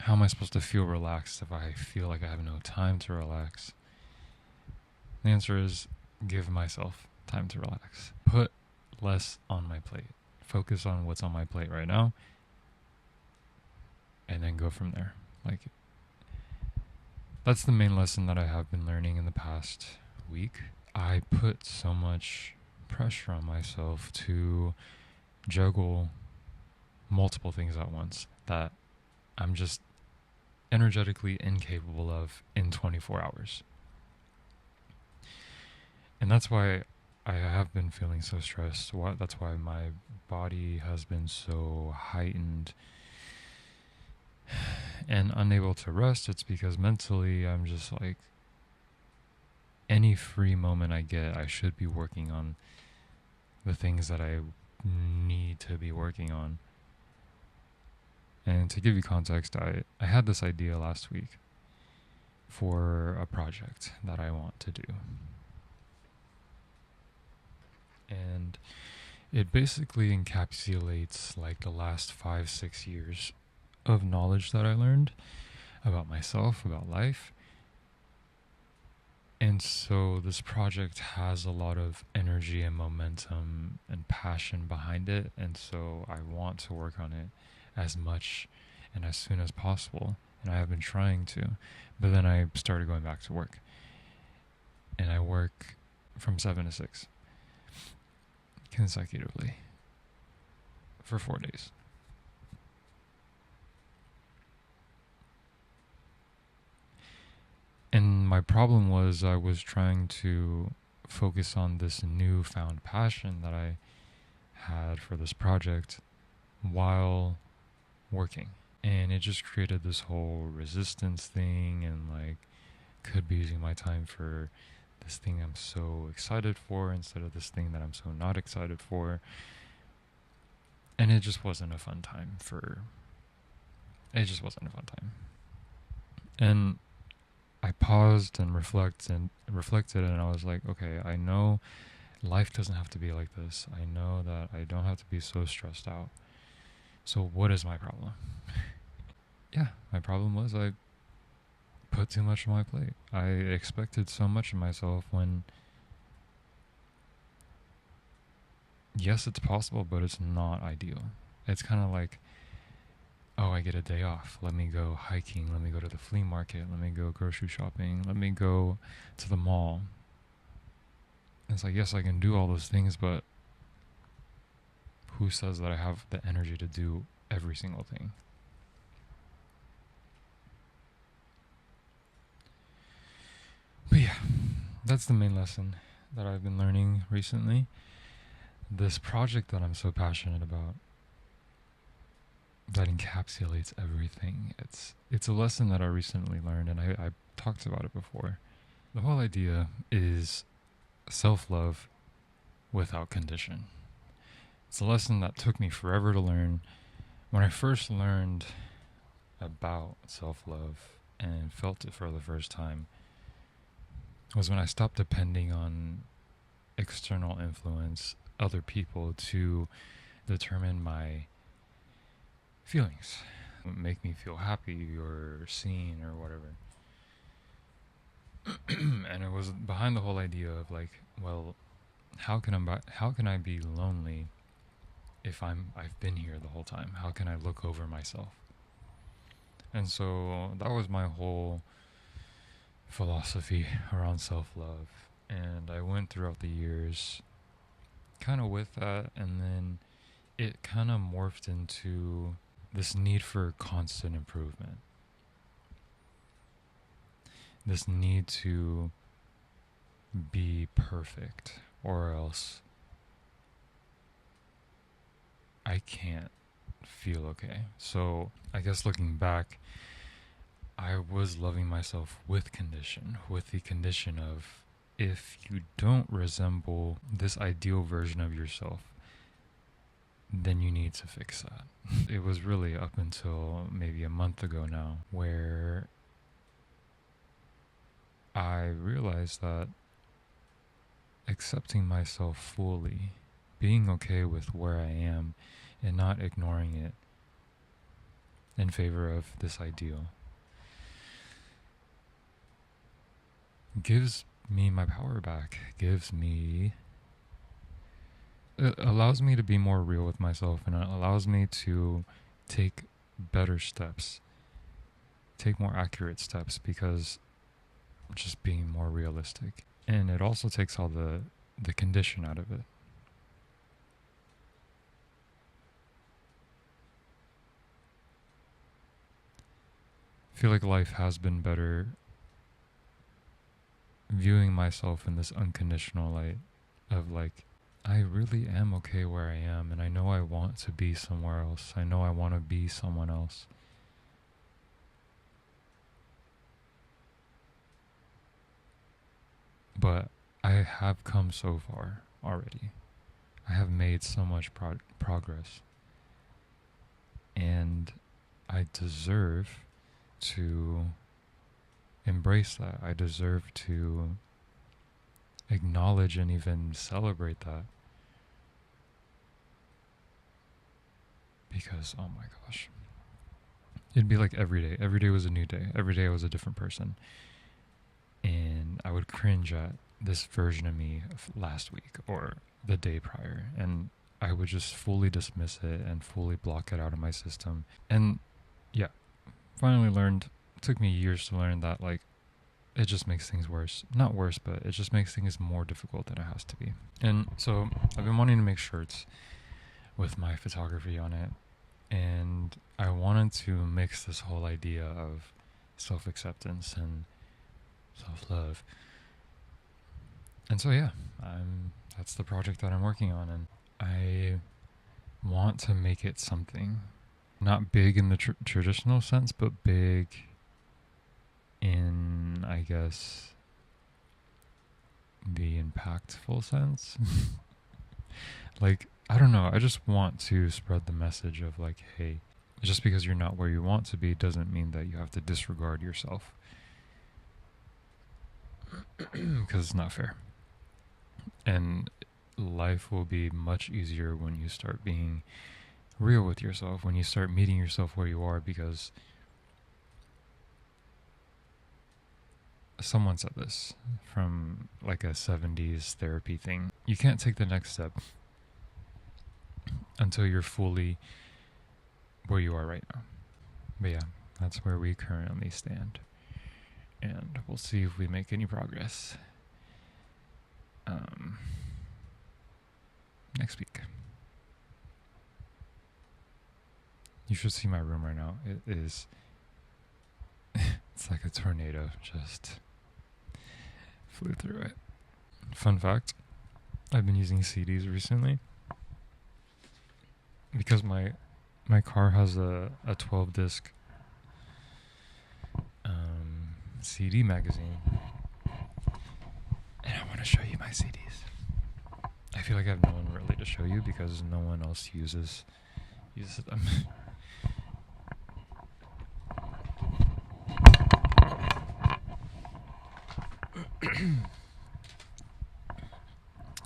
how am I supposed to feel relaxed if I feel like I have no time to relax? The answer is give myself time to relax. Put less on my plate. Focus on what's on my plate right now, and then go from there. Like, that's the main lesson that I have been learning in the past week. I put so much pressure on myself to juggle multiple things at once that I'm just energetically incapable of in 24 hours. And that's why I have been feeling so stressed. That's why my body has been so heightened and unable to rest. It's because mentally I'm just like, any free moment I get, I should be working on the things that I need to be working on. And to give you context, I had this idea last week for a project that I want to do. And it basically encapsulates like the last 5-6 years of knowledge that I learned about myself, about life. And so this project has a lot of energy and momentum and passion behind it. And so I want to work on it as much and as soon as possible. And I have been trying to. But then I started going back to work. And I work from 7 to 6 consecutively for 4 days. And my problem was I was trying to focus on this newfound passion that I had for this project while working. And it just created this whole resistance thing, and like could be using my time for this thing I'm so excited for instead of this thing that I'm so not excited for. And it just wasn't a fun time. And I paused and reflected, and I was like, okay, I know life doesn't have to be like this. I know that I don't have to be so stressed out. So what is my problem? Yeah, my problem was I put too much on my plate. I expected so much of myself when, yes, it's possible, but it's not ideal. It's kind of like, oh, I get a day off. Let me go hiking. Let me go to the flea market. Let me go grocery shopping. Let me go to the mall. It's like, yes, I can do all those things, but who says that I have the energy to do every single thing? But yeah, that's the main lesson that I've been learning recently. This project that I'm so passionate about, that encapsulates everything. It's a lesson that I recently learned, and I talked about it before. The whole idea is self-love without condition. It's a lesson that took me forever to learn. When I first learned about self-love and felt it for the first time was when I stopped depending on external influence, other people, to determine my feelings, make me feel happy or seen or whatever. And it was behind the whole idea of like, well, how can I be lonely if I've been here the whole time? How can I look over myself? And so that was my whole philosophy around self-love. And I went throughout the years kind of with that, and then it kind of morphed into this need for constant improvement. This need to be perfect, or else I can't feel okay. So I guess looking back, I was loving myself with the condition of, if you don't resemble this ideal version of yourself, then you need to fix that. It was really up until maybe a month ago now where I realized that accepting myself fully, being okay with where I am and not ignoring it, in favor of this ideal gives me my power back, it allows me to be more real with myself, and it allows me to take better steps, take more accurate steps, because just being more realistic. And it also takes all the condition out of it. I feel like life has been better viewing myself in this unconditional light of like, I really am okay where I am, and I know I want to be somewhere else. I know I want to be someone else. But I have come so far already. I have made so much progress. And I deserve to embrace that. I deserve to acknowledge and even celebrate that. Because, oh my gosh, it'd be like every day. Every day was a new day. Every day I was a different person. And I would cringe at this version of me of last week or the day prior. And I would just fully dismiss it and fully block it out of my system. And yeah, finally learned, it took me years to learn that like, it just makes things worse. Not worse, but it just makes things more difficult than it has to be. And so I've been wanting to make shirts with my photography on it. And I wanted to mix this whole idea of self-acceptance and self-love. And so yeah, that's the project that I'm working on, and I want to make it something not big in the traditional sense, but big in, I guess, the impactful sense. Like, I don't know, I just want to spread the message of like, hey, just because you're not where you want to be doesn't mean that you have to disregard yourself. Because it's not fair. And life will be much easier when you start being real with yourself, when you start meeting yourself where you are, because someone said this from like a 70s therapy thing. You can't take the next step until you're fully where you are right now. But yeah, that's where we currently stand. And we'll see if we make any progress next week. You should see my room right now. It is it's like a tornado just flew through it. Fun fact, I've been using CDs recently because my car has a 12 disc CD magazine, and I want to show you my CDs. I feel like I have no one really to show you because no one else uses them.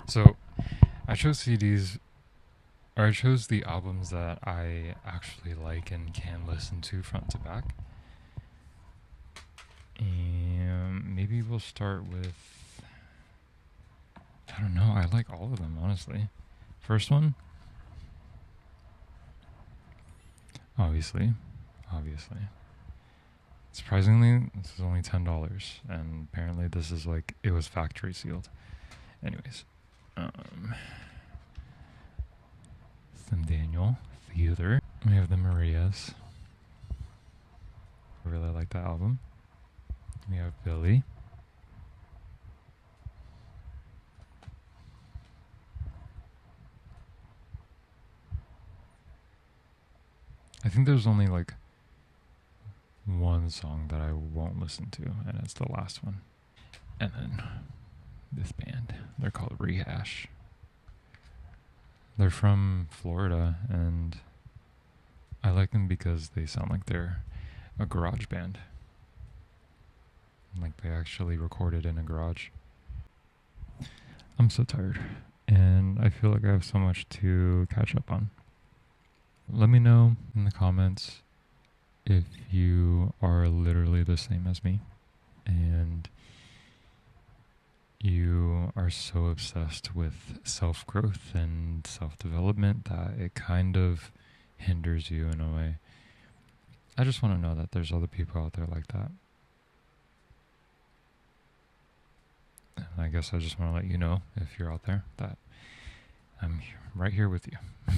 So I chose CDs, or I chose the albums that I actually like and can listen to front to back. And maybe we'll start with, I don't know, I like all of them, honestly. First one, obviously. Surprisingly, this is only $10, and apparently this is like, it was factory sealed. Anyways, some Daniel Theater. We have the Marias. I really like that album. We have Billy. I think there's only like one song that I won't listen to, and it's the last one. And then this band, they're called Rehash. They're from Florida, and I like them because they sound like they're a garage band. Like they actually recorded in a garage. I'm so tired, and I feel like I have so much to catch up on. Let me know in the comments if you are literally the same as me and you are so obsessed with self growth and self development that it kind of hinders you in a way. I just want to know that there's other people out there like that. And I guess I just want to let you know, if you're out there, that I'm right here with you.